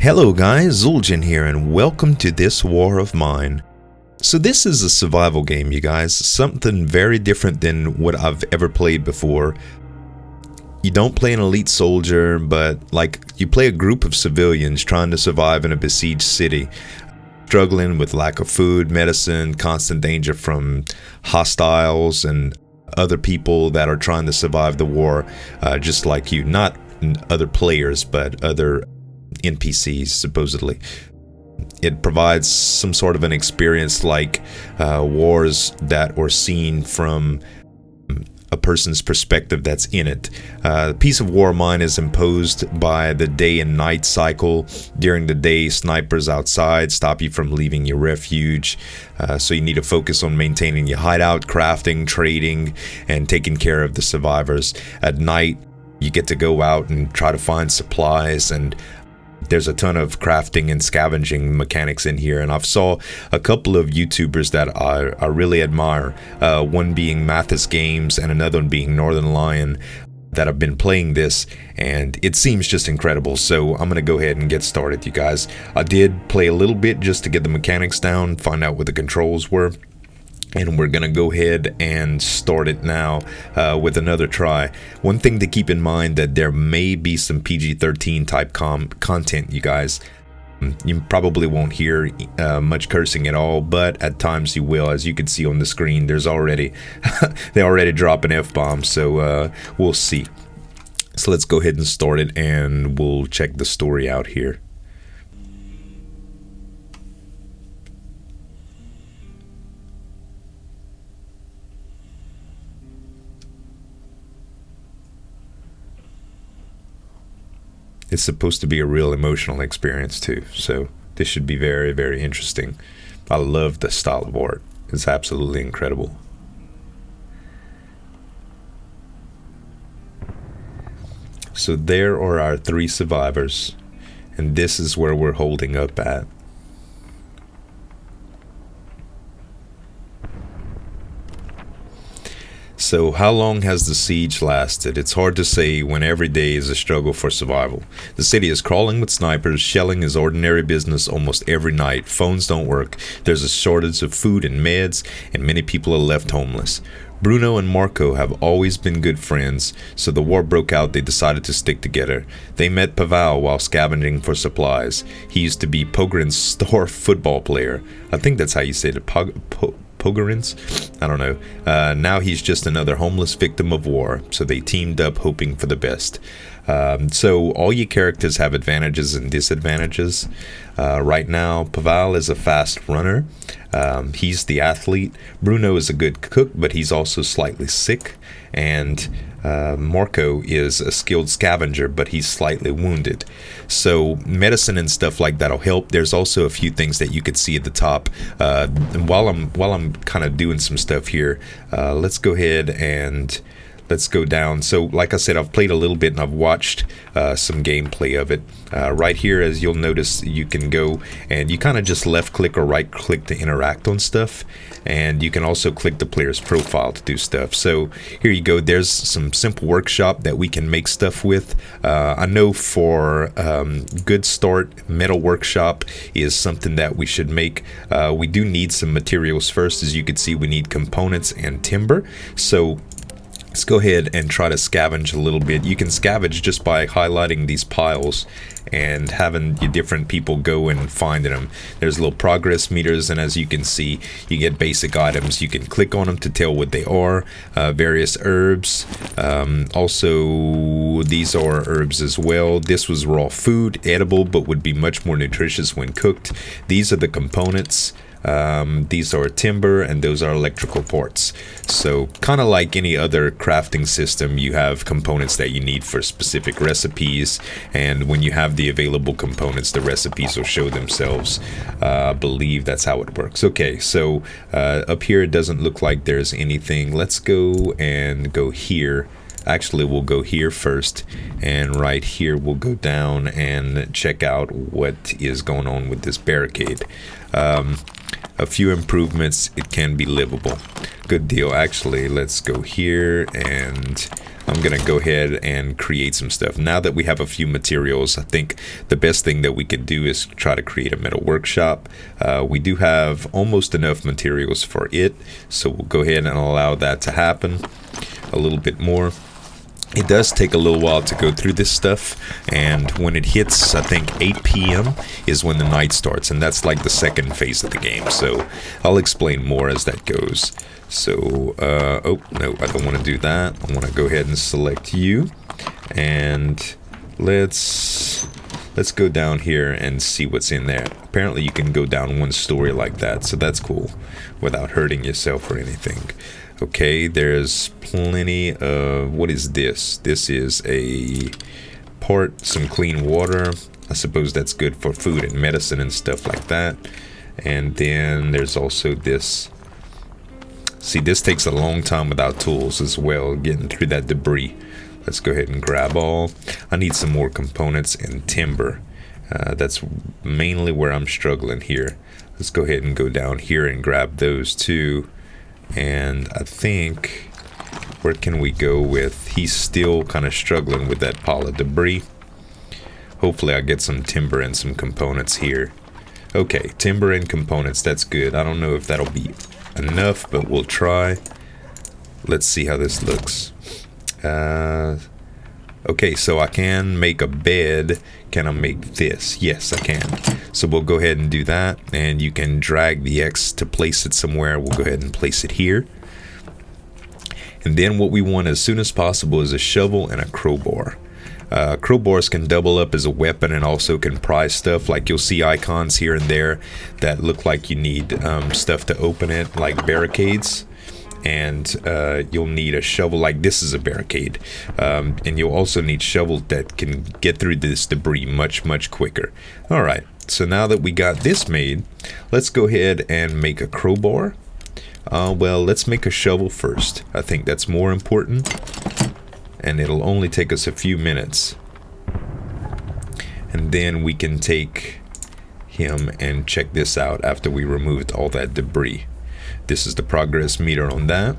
Hello guys, Zul'jin here and welcome to this war of mine. So this is a survival game, you guys, something very different than what I've ever played before. You don't play an elite soldier, but you play a group of civilians trying to survive in a besieged city, struggling with lack of food, medicine, constant danger from hostiles and other people that are trying to survive the war, just like you. Not other players, but other NPCs, supposedly. It provides some sort of an experience like wars that are seen from a person's perspective that's in it. The piece of war mine is imposed by the day and night cycle. During the day, snipers outside stop you from leaving your refuge, so you need to focus on maintaining your hideout, crafting, trading, and taking care of the survivors. At night, you get to go out and try to find supplies, and there's a ton of crafting and scavenging mechanics in here, and I've saw a couple of YouTubers that I really admire, one being Mathis Games and another one being Northern Lion, that have been playing this, and it seems just incredible. So I'm gonna go ahead and get started, you guys. I did play a little bit just to get the mechanics down, find out what the controls were, and we're gonna go ahead and start it now with another try. One thing to keep in mind, that there may be some PG-13 type content, you guys. You probably won't hear much cursing at all, but at times you will. As you can see on the screen, there's already they already dropping F-bombs, so we'll see. So let's go ahead and start it, and we'll check the story out here. It's supposed to be a real emotional experience too, so this should be very, very interesting. I love the style of art. It's absolutely incredible. So there are our 3 survivors, and this is where we're holding up at. So how long has the siege lasted? It's hard to say when every day is a struggle for survival. The city is crawling with snipers, shelling is ordinary business almost every night, phones don't work, there's a shortage of food and meds, and many people are left homeless. Bruno and Marco have always been good friends, so the war broke out, they decided to stick together. They met Pavel while scavenging for supplies. He used to be Pogrin's star football player. I think that's how you say it, Pogorins? I don't know. Now he's just another homeless victim of war, so they teamed up hoping for the best. So all your characters have advantages and disadvantages. Right now, Pavel is a fast runner. He's the athlete. Bruno is a good cook, but he's also slightly sick. And Marco is a skilled scavenger, but he's slightly wounded. So medicine and stuff like that'll help. There's also a few things that you could see at the top. And while I'm kind of doing some stuff here, let's go ahead and let's go down. So like I said, I've played a little bit and I've watched some gameplay of it. Right here, as you'll notice, you can go and you kind of just left click or right click to interact on stuff, and you can also click the player's profile to do stuff. So here you go, there's some simple workshop that we can make stuff with. I know for good start, metal workshop is something that we should make. We do need some materials first. As you can see, we need components and timber. So let's go ahead and try to scavenge a little bit. You can scavenge just by highlighting these piles and having your different people go and finding them. There's little progress meters, and as you can see, you get basic items. You can click on them to tell what they are. Various herbs. Also, these are herbs as well. This was raw food, edible, but would be much more nutritious when cooked. These are the components. These are timber, and those are electrical parts. So kind of like any other crafting system, you have components that you need for specific recipes, and when you have the available components, the recipes will show themselves. I believe that's how it works. Okay, so up here it doesn't look like there's anything. Let's go and go here. Actually, we'll go here first, and right here we'll go down and check out what is going on with this barricade. a few improvements, it can be livable. Good deal. Actually, let's go here, and I'm gonna go ahead and create some stuff. Now that we have a few materials, I think the best thing that we could do is try to create a metal workshop. We do have almost enough materials for it, so we'll go ahead and allow that to happen a little bit more. It does take a little while to go through this stuff, and when it hits, I think 8 p.m. is when the night starts, and that's like the second phase of the game. So I'll explain more as that goes. So, oh no, I don't want to do that. I want to go ahead and select you, and let's go down here and see what's in there. Apparently you can go down one story like that, so that's cool, without hurting yourself or anything. Okay, there's plenty of, what is this? This is some clean water. I suppose that's good for food and medicine and stuff like that. And then there's also this. See, this takes a long time without tools as well, getting through that debris. Let's go ahead and grab all. I need some more components and timber. That's mainly where I'm struggling here. Let's go ahead and go down here and grab those too. And I think, where can we go with? He's still kind of struggling with that pile of debris. Hopefully I get some timber and some components here. Okay, timber and components, that's good. I don't know if that'll be enough, but we'll try. Let's see how this looks. Okay, so I can make a bed. Can I make this? Yes, I can. So we'll go ahead and do that, and you can drag the X to place it somewhere. We'll go ahead and place it here. And then what we want as soon as possible is a shovel and a crowbar. Crowbars can double up as a weapon and also can pry stuff. Like, you'll see icons here and there that look like you need stuff to open it, like barricades. And you'll need a shovel, like this is a barricade, and you'll also need shovel that can get through this debris much quicker. All right, so now that we got this made, let's go ahead and make a crowbar. Well, let's make a shovel first. I think that's more important, and it'll only take us a few minutes, and then we can take him and check this out after we removed all that debris. This is the progress meter on that.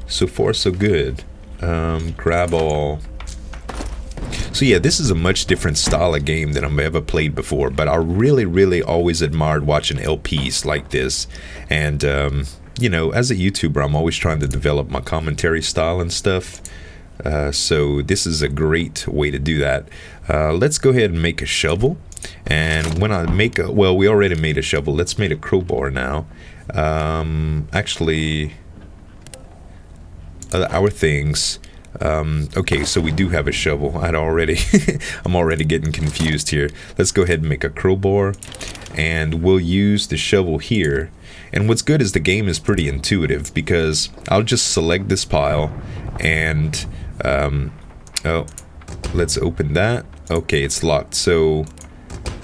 So far, so good. Grab all. So yeah, this is a much different style of game than I've ever played before, but I really always admired watching LPs like this. And, you know, as a YouTuber, I'm always trying to develop my commentary style and stuff. So this is a great way to do that. Let's go ahead and make a shovel. And when I make a, well, we already made a shovel. Let's make a crowbar now. Actually, our things. Okay, so we do have a shovel. I'm already getting confused here. Let's go ahead and make a crowbar, and we'll use the shovel here. And what's good is the game is pretty intuitive, because I'll just select this pile, and oh, let's open that. Okay, it's locked, so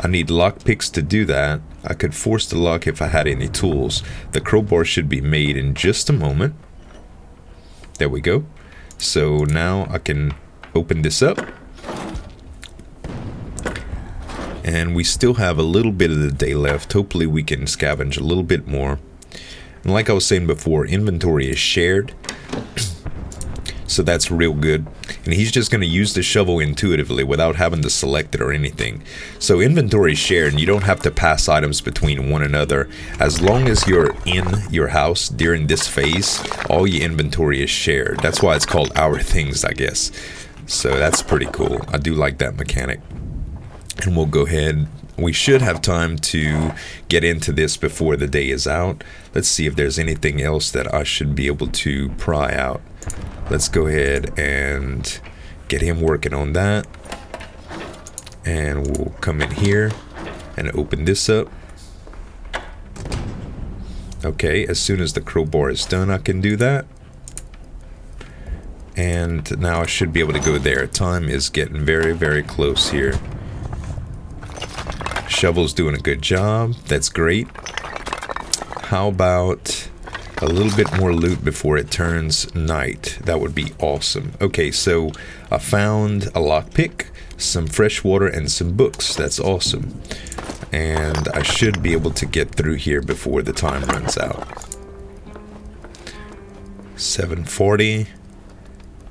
I need lock picks to do that. I could force the lock if I had any tools. The crowbar should be made in just a moment. There we go. So now I can open this up. And we still have a little bit of the day left. Hopefully we can scavenge a little bit more. And like I was saying before, inventory is shared. So that's real good. And he's just going to use the shovel intuitively without having to select it or anything. So inventory is shared, and you don't have to pass items between one another. As long as you're in your house during this phase, all your inventory is shared. That's why it's called Our Things, I guess. So that's pretty cool. I do like that mechanic. And we'll go ahead. We should have time to get into this before the day is out. Let's see if there's anything else that I should be able to pry out. Let's go ahead and get him working on that. And we'll come in here and open this up. Okay, as soon as the crowbar is done, I can do that. And now I should be able to go there. Time is getting very close here. Shovel's doing a good job. That's great. How about a little bit more loot before it turns night? That would be awesome. Okay, so I found a lockpick, some fresh water, and some books. That's awesome. And I should be able to get through here before the time runs out. 740,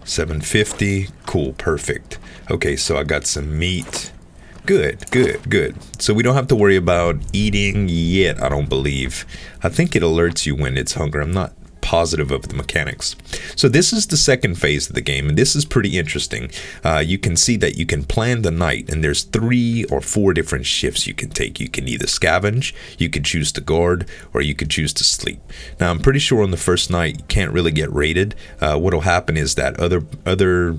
750, cool, perfect. Okay, so I got some meat. Good, good, good. So we don't have to worry about eating yet, I don't believe. I think it alerts you when it's hunger. I'm not positive of the mechanics. So this is the second phase of the game, and this is pretty interesting. You can see that you can plan the night, and there's 3 or 4 different shifts you can take. You can either scavenge, you can choose to guard, or you can choose to sleep. Now, I'm pretty sure on the first night you can't really get raided. What'll happen is that other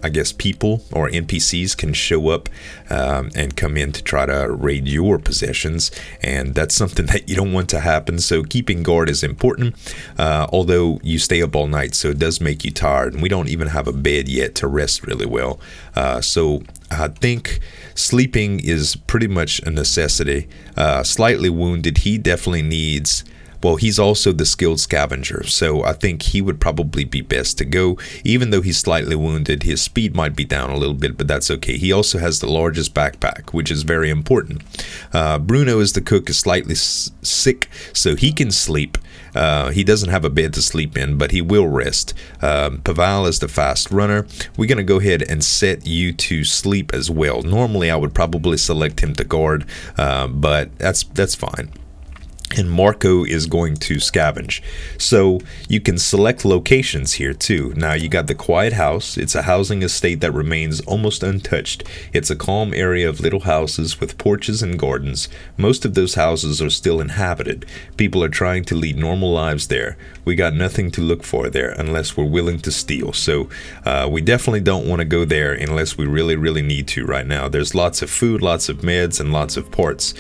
I guess people or NPCs can show up and come in to try to raid your possessions, and that's something that you don't want to happen. So keeping guard is important, although you stay up all night, so it does make you tired, and we don't even have a bed yet to rest really well. So I think sleeping is pretty much a necessity. Slightly wounded, he definitely needs... Well, he's also the skilled scavenger, so I think he would probably be best to go. Even though he's slightly wounded, his speed might be down a little bit, but that's okay. He also has the largest backpack, which is very important. Bruno is the cook, is slightly sick, so he can sleep. He doesn't have a bed to sleep in, but he will rest. Paval is the fast runner. We're going to go ahead and set you to sleep as well. Normally, I would probably select him to guard, but that's fine. And Marco is going to scavenge. So you can select locations here too. Now you got the quiet house. It's a housing estate that remains almost untouched. It's a calm area of little houses with porches and gardens. Most of those houses are still inhabited. People are trying to lead normal lives there. We got nothing to look for there unless we're willing to steal. So we definitely don't want to go there unless we really, really need to right now. There's lots of food, lots of meds, and lots of parts.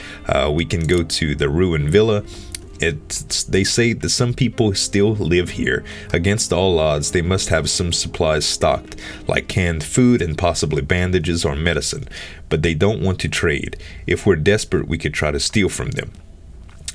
We can go to the ruined villa. They say that some people still live here. Against all odds, they must have some supplies stocked, like canned food and possibly bandages or medicine. But they don't want to trade. If we're desperate, we could try to steal from them.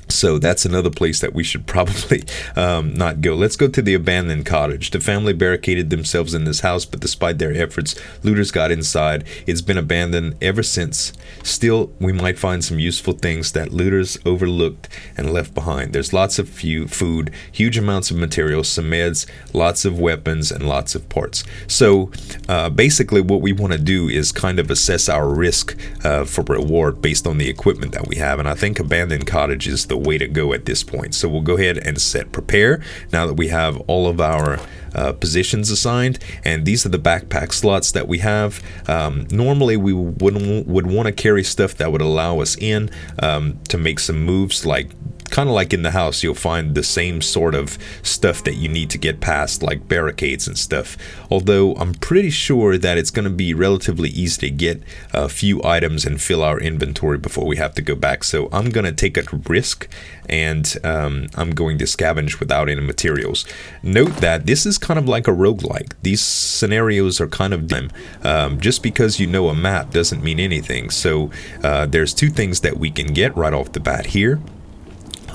So that's another place that we should probably not go. Let's go to the abandoned cottage. The family barricaded themselves in this house, but despite their efforts, looters got inside. It's been abandoned ever since. Still, we might find some useful things that looters overlooked and left behind. There's lots of food, huge amounts of materials, some meds, lots of weapons, and lots of parts. So basically what we want to do is kind of assess our risk for reward based on the equipment that we have. And I think abandoned cottage is the way to go at this point. So we'll go ahead and set prepare now that we have all of our positions assigned, and these are the backpack slots that we have. Normally we would want to carry stuff that would allow us in to make some moves, like kind of like in the house, you'll find the same sort of stuff that you need to get past, like barricades and stuff. Although I'm pretty sure that it's going to be relatively easy to get a few items and fill our inventory before we have to go back. So I'm going to take a risk, and I'm going to scavenge without any materials. Note that this is kind of like a roguelike. These scenarios are kind of dim. Just because you know a map doesn't mean anything. So there's 2 things that we can get right off the bat here.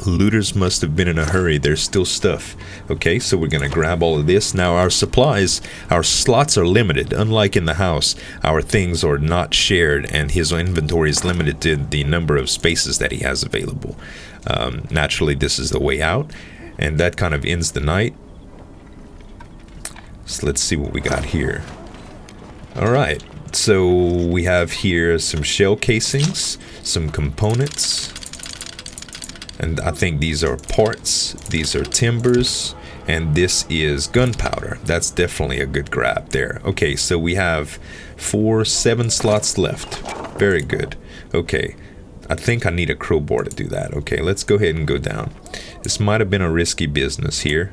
Looters must have been in a hurry. There's still stuff. Okay, so we're going to grab all of this. Now our supplies, our slots are limited. Unlike in the house, our things are not shared, and his inventory is limited to the number of spaces that he has available. Naturally, this is the way out, and that kind of ends the night. So let's see what we got here. Alright, so we have here some shell casings, some components. And I think these are parts, these are timbers, and this is gunpowder. That's definitely a good grab there. Okay, so we have 7 slots left. Very good. Okay, I think I need a crowbar to do that. Okay, let's go ahead and go down. This might have been a risky business here,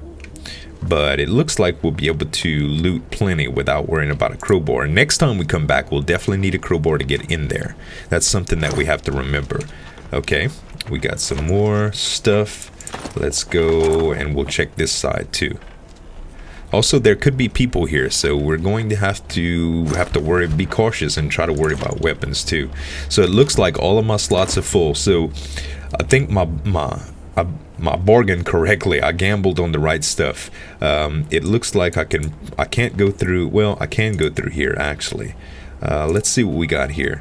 but it looks like we'll be able to loot plenty without worrying about a crowbar. Next time we come back, we'll definitely need a crowbar to get in there. That's something that we have to remember. Okay, we got some more stuff. Let's go, and we'll check this side too. Also, there could be people here, so we're going to have to worry, be cautious, and try to worry about weapons too. So it looks like all of my slots are full. So I think my bargained correctly. I gambled on the right stuff. It looks like I can't go through. Well, I can go through here actually. Let's see what we got here.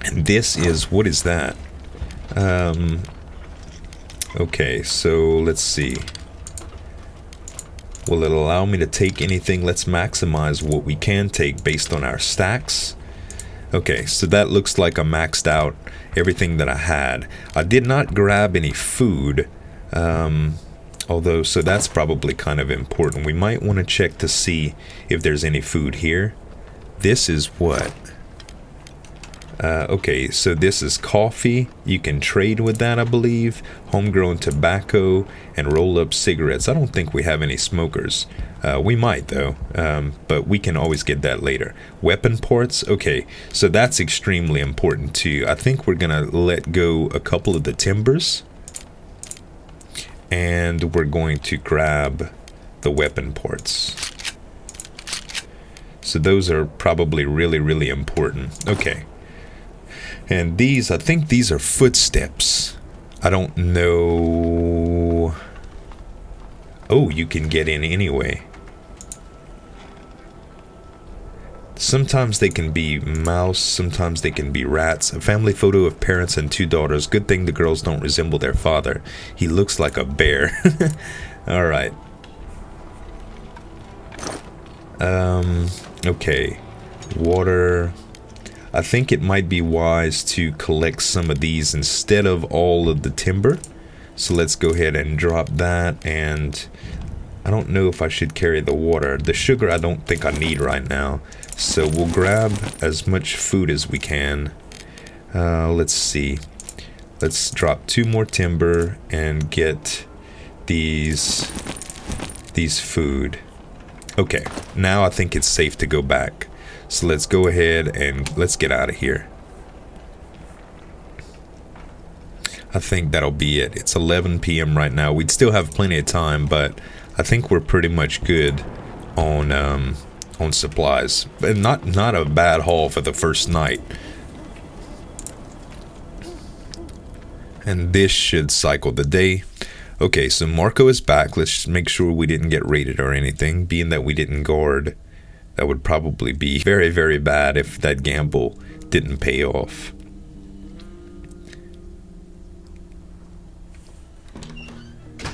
And this is, what is that? Okay, so let's see. Will it allow me to take anything? Let's maximize what we can take based on our stacks. Okay, so that looks like I maxed out everything that I had. I did not grab any food, although, so that's probably kind of important. We might want to check to see if there's any food here. This is what? Okay, so this is coffee. You can trade with that, I believe. Homegrown tobacco and roll-up cigarettes. I don't think we have any smokers. We might, though, but we can always get that later. Weapon parts. Okay, so that's extremely important, too. I think we're going to let go a couple of the timbers. And we're going to grab the weapon parts. So those are probably really, really important. Okay. And these, I think these are footsteps. I don't know. Oh, you can get in anyway. Sometimes they can be mouse, sometimes they can be rats. A family photo of parents and 2 daughters. Good thing the girls don't resemble their father. He looks like a bear. Alright. Okay. Water. I think it might be wise to collect some of these instead of all of the timber. So let's go ahead and drop that. And I don't know if I should carry the water. The sugar I don't think I need right now. So we'll grab as much food as we can. Let's see. Let's drop 2 more timber and get these food. Okay, now I think it's safe to go back. So let's go ahead and let's get out of here. I think that'll be it. It's 11 p.m. right now. We'd still have plenty of time, but I think we're pretty much good on supplies. But not a bad haul for the first night. And this should cycle the day. Okay, so Marco is back. Let's make sure we didn't get raided or anything, being that we didn't guard. That would probably be very, very bad if that gamble didn't pay off.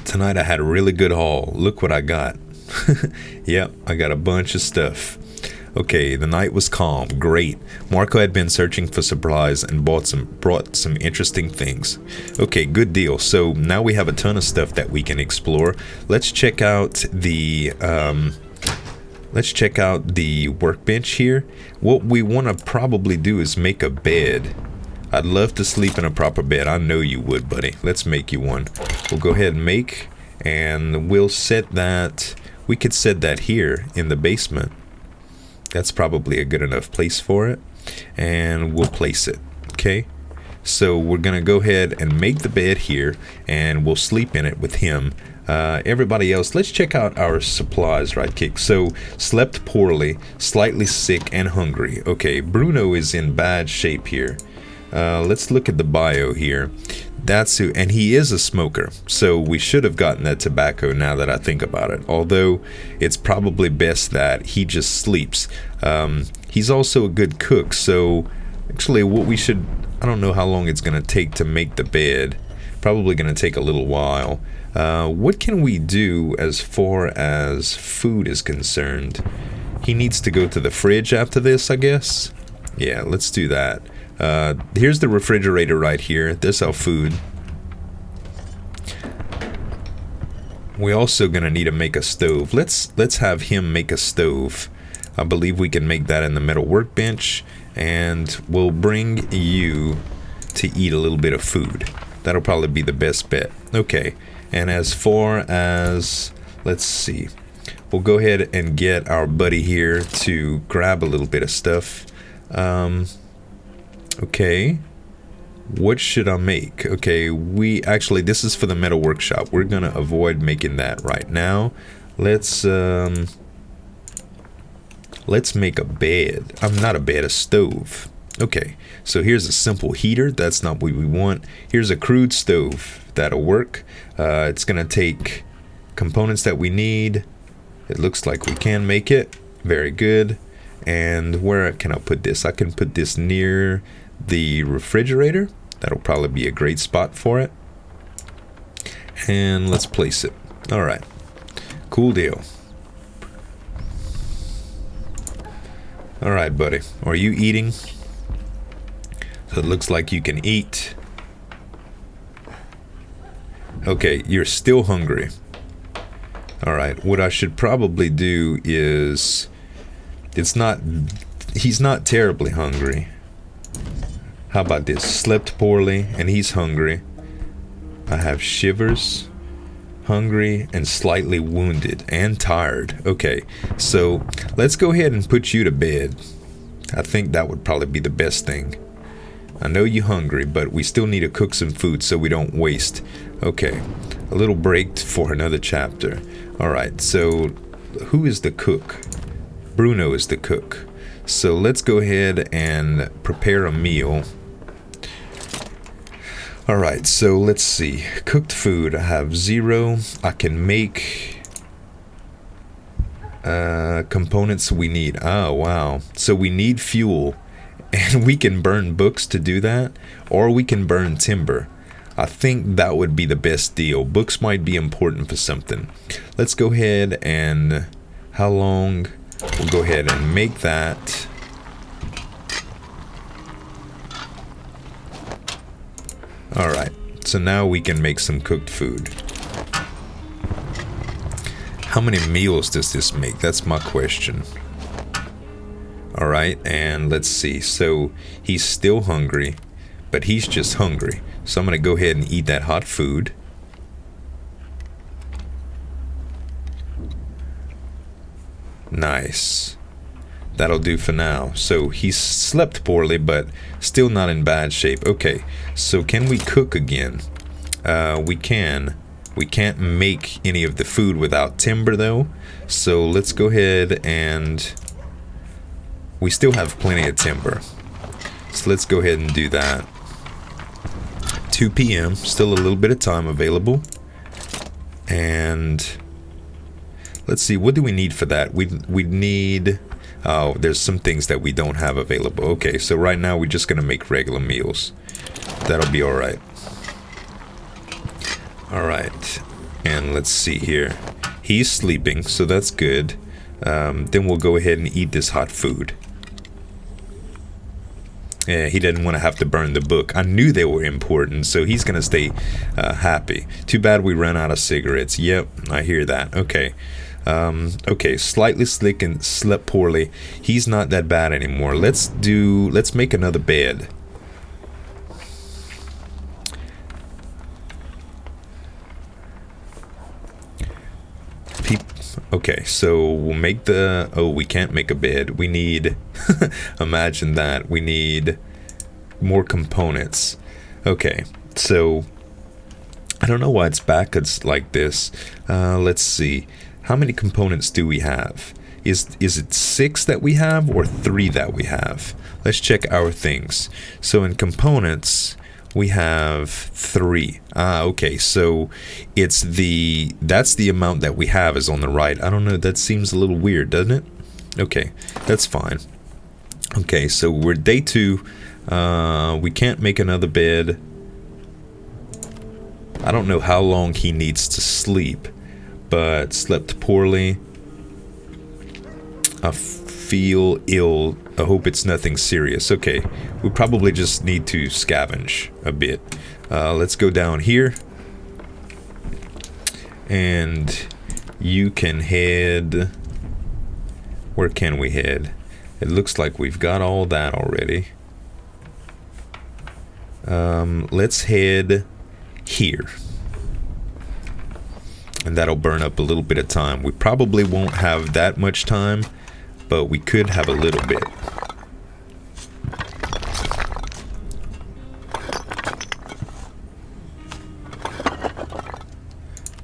Tonight I had a really good haul. Look what I got. Yep, I got a bunch of stuff. Okay, the night was calm. Great. Marco had been searching for supplies and brought some interesting things. Okay, good deal. So now we have a ton of stuff that we can explore. Let's check out the workbench here. What we want to probably do is make a bed. I'd love to sleep in a proper bed. I know you would, buddy. Let's make you one. We'll go ahead and make, and we'll set that. We could set that here in the basement. That's probably a good enough place for it. And we'll place it. Okay. So we're going to go ahead and make the bed here, and we'll sleep in it with him. Everybody else, let's check out our supplies right quick. So, slept poorly, slightly sick, and hungry. Okay, Bruno is in bad shape here. Let's look at the bio here. That's who, and he is a smoker. So we should have gotten that tobacco now that I think about it. Although, it's probably best that he just sleeps. He's also a good cook, so actually what we should, I don't know how long it's going to take to make the bed. Probably going to take a little while. What can we do as far as food is concerned? He needs to go to the fridge after this, I guess. Yeah, let's do that. Here's the refrigerator right here. There's our food. We're also gonna need to make a stove. Let's have him make a stove. I believe we can make that in the metal workbench, and we'll bring you to eat a little bit of food. That'll probably be the best bet. Okay. And as far as, let's see, we'll go ahead and get our buddy here to grab a little bit of stuff. Okay. What should I make? Okay, this is for the metal workshop. We're gonna avoid making that right now. Let's make a bed. Not a bed, a stove. Okay, so here's a simple heater. That's not what we want. Here's a crude stove. That'll work. It's gonna take components that we need. It looks like we can make it. Very good. And where can I put this? I can put this near the refrigerator. That'll probably be a great spot for it. And let's place it. All right. Cool deal. All right, buddy. Are you eating? So it looks like you can eat. Okay, you're still hungry. All right. What I should probably do is... He's not terribly hungry. How about this? Slept poorly and he's hungry. I have shivers, hungry, and slightly wounded and tired. Okay, so let's go ahead and put you to bed. I think that would probably be the best thing. I know you're hungry, but we still need to cook some food so we don't waste. Okay, a little break for another chapter. All right, so who is the cook? Bruno is the cook. So let's go ahead and prepare a meal. Alright, so let's see. Cooked food, I have 0. I can make components we need. Oh, wow. So we need fuel. And we can burn books to do that. Or we can burn timber. I think that would be the best deal. Books might be important for something. Let's go ahead and... How long? We'll go ahead and make that. Alright, so now we can make some cooked food. How many meals does this make? That's my question. Alright, and let's see. So, he's still hungry, but he's just hungry. So I'm going to go ahead and eat that hot food. Nice. That'll do for now. So he slept poorly, but still not in bad shape. Okay, so can we cook again? We can. We can't make any of the food without timber, though. So let's go ahead and... We still have plenty of timber. So let's go ahead and do that. 2 p.m. Still a little bit of time available. And... Let's see, what do we need for that? We need... Oh, there's some things that we don't have available. Okay, so right now we're just going to make regular meals. That'll be alright. Alright, and let's see here. He's sleeping, so that's good. Then we'll go ahead and eat this hot food. Yeah, he didn't want to have to burn the book. I knew they were important, so he's going to stay happy. Too bad we ran out of cigarettes. Yep, I hear that. Okay. Okay, slightly slick and slept poorly. He's not that bad anymore. Let's make another bed. Okay, so we'll make the... Oh, we can't make a bed. We need... Imagine that. We need more components. Okay, so... I don't know why it's backwards like this. Let's see. How many components do we have? Is it 6 that we have or 3 that we have? Let's check our things. So in components, we have 3. Okay, so that's the amount that we have is on the right. I don't know, that seems a little weird, doesn't it? Okay, that's fine. Okay, so we're day 2. We can't make another bed. I don't know how long he needs to sleep, but slept poorly. I feel ill. I hope it's nothing serious. Okay, we probably just need to scavenge a bit. Let's go down here. And you can head... Where can we head? It looks like we've got all that already. Let's head here. And that'll burn up a little bit of time. We probably won't have that much time, but we could have a little bit.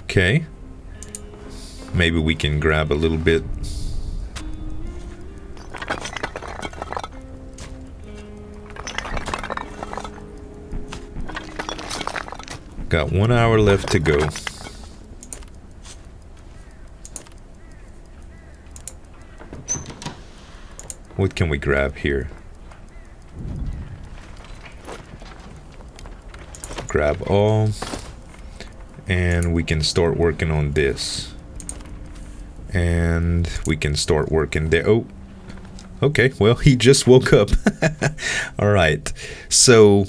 Okay. Maybe we can grab a little bit. Got 1 hour left to go. What can we grab here? grab all, and we can start working on this, and we can start working there. Oh, okay, well, he just woke up. All right, so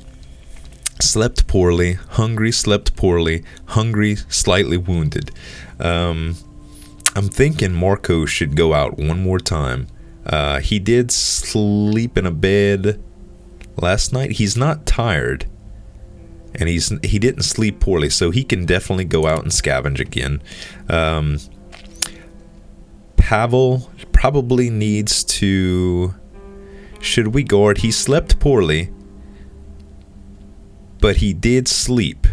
slept poorly, hungry, slept poorly, hungry, slightly wounded. I'm thinking Marco should go out one more time. He did sleep in a bed last night. He's not tired, and he didn't sleep poorly, so he can definitely go out and scavenge again. Pavel probably needs to... Should we guard? He slept poorly, but he did sleep.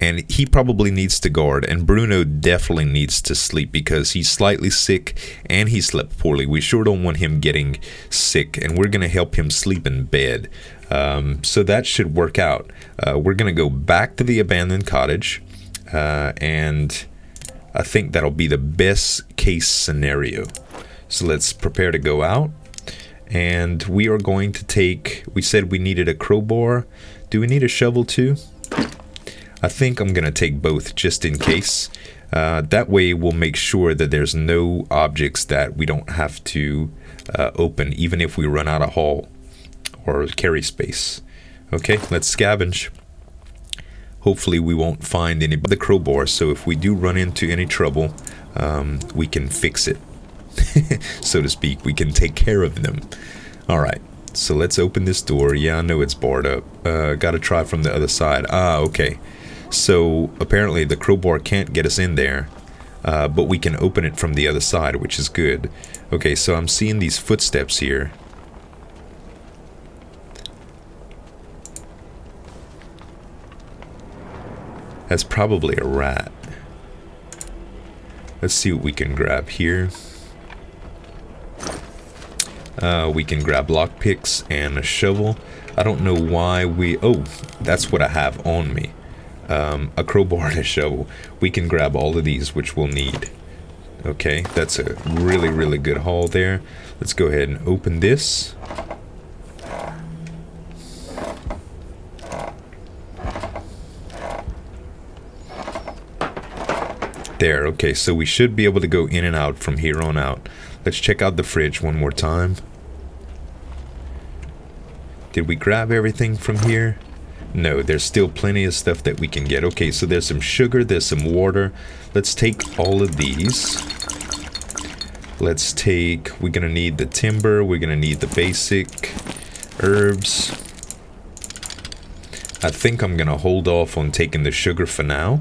And he probably needs to guard, and Bruno definitely needs to sleep because he's slightly sick and he slept poorly. We sure don't want him getting sick, and we're going to help him sleep in bed. So that should work out. We're going to go back to the abandoned cottage, and I think that'll be the best case scenario. So let's prepare to go out, and we are going to take... We said we needed a crowbar. Do we need a shovel too? I think I'm going to take both just in case. That way we'll make sure that there's no objects that we don't have to open, even if we run out of haul or carry space. Okay, let's scavenge. Hopefully we won't find any the crowbar, so if we do run into any trouble, we can fix it, so to speak. We can take care of them. Alright, so let's open this door. Yeah, I know it's barred up. Gotta try from the other side. Ah, okay. So apparently the crowbar can't get us in there, but we can open it from the other side, which is good. Okay, so I'm seeing these footsteps here. That's probably a rat. Let's see what we can grab here. We can grab lockpicks and a shovel. I don't know why we... Oh, that's what I have on me. A crowbar and a shovel. We can grab all of these, which we'll need. Okay, that's a really, really good haul there. Let's go ahead and open this. There, okay, so we should be able to go in and out from here on out. Let's check out the fridge one more time. Did we grab everything from here? No, there's still plenty of stuff that we can get. Okay, so there's some sugar, there's some water. Let's take all of these. Let's take... We're going to need the timber. We're going to need the basic herbs. I think I'm going to hold off on taking the sugar for now,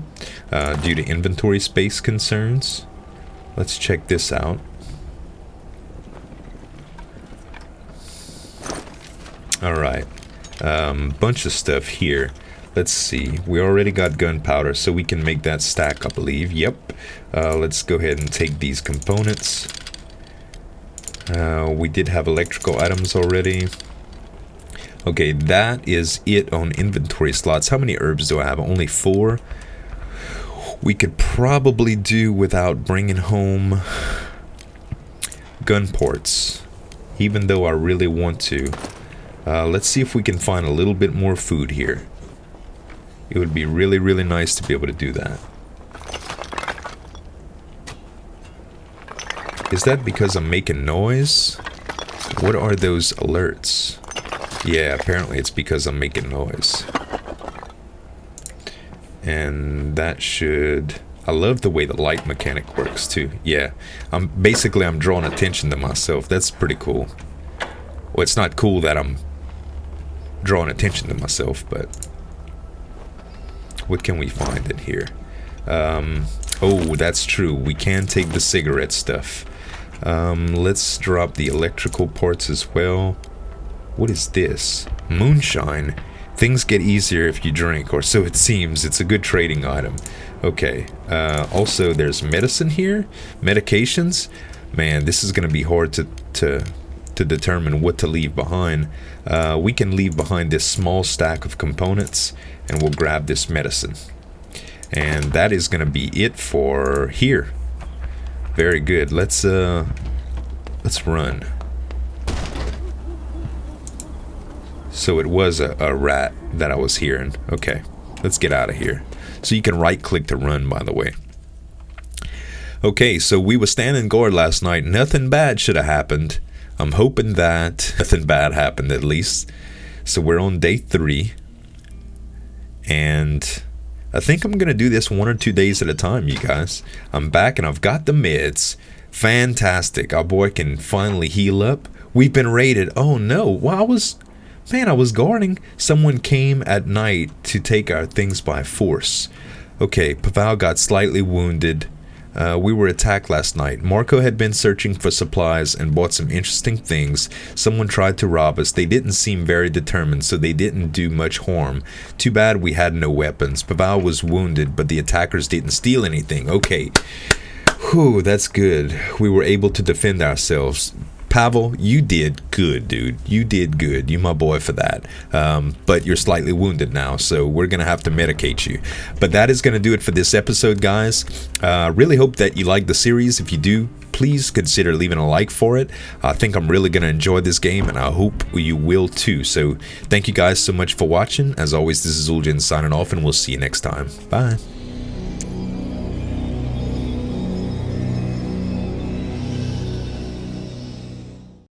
due to inventory space concerns. Let's check this out. Alright. Bunch of stuff here. Let's see. We already got gunpowder, so we can make that stack, I believe. Yep. Let's go ahead and take these components. We did have electrical items already. Okay, that is it on inventory slots. How many herbs do I have? Only 4. We could probably do without bringing home gun ports, even though I really want to. Let's see if we can find a little bit more food here. It would be really, really nice to be able to do that. Is that because I'm making noise? What are those alerts? Yeah, apparently it's because I'm making noise. And that should... I love the way the light mechanic works too. Yeah, I'm drawing attention to myself. That's pretty cool. Well, it's not cool that I'm drawing attention to myself, but what can we find in here? Oh, that's true. We can take the cigarette stuff. Let's drop the electrical parts as well. What is this? Moonshine. Things get easier if you drink, or so it seems. It's a good trading item. Okay. Also, there's medicine here. Medications. Man, this is going to be hard to determine what to leave behind. We can leave behind this small stack of components, and we'll grab this medicine. And that is going to be it for here. Very good. Let's run. So it was a rat that I was hearing. Okay, let's get out of here. So you can right click to run, by the way. Okay, so we were standing guard last night. Nothing bad should have happened. I'm hoping that nothing bad happened at least. So we're on day 3. And I think I'm going to do this 1 or 2 days at a time, you guys. I'm back and I've got the meds. Fantastic. Our boy can finally heal up. We've been raided. Oh no. Well, I was guarding. Someone came at night to take our things by force. Okay, Pavel got slightly wounded. We were attacked last night. Marco had been searching for supplies and bought some interesting things. Someone tried to rob us. They didn't seem very determined, so they didn't do much harm. Too bad we had no weapons. Pavel was wounded, but the attackers didn't steal anything. Okay. Whew, that's good. We were able to defend ourselves. Pavel, you did good, dude. You did good. You my boy for that. But you're slightly wounded now, so we're going to have to medicate you. But that is going to do it for this episode, guys. Really hope that you like the series. If you do, please consider leaving a like for it. I think I'm really going to enjoy this game, and I hope you will too. So thank you guys so much for watching. As always, this is Uljin signing off, and we'll see you next time. Bye.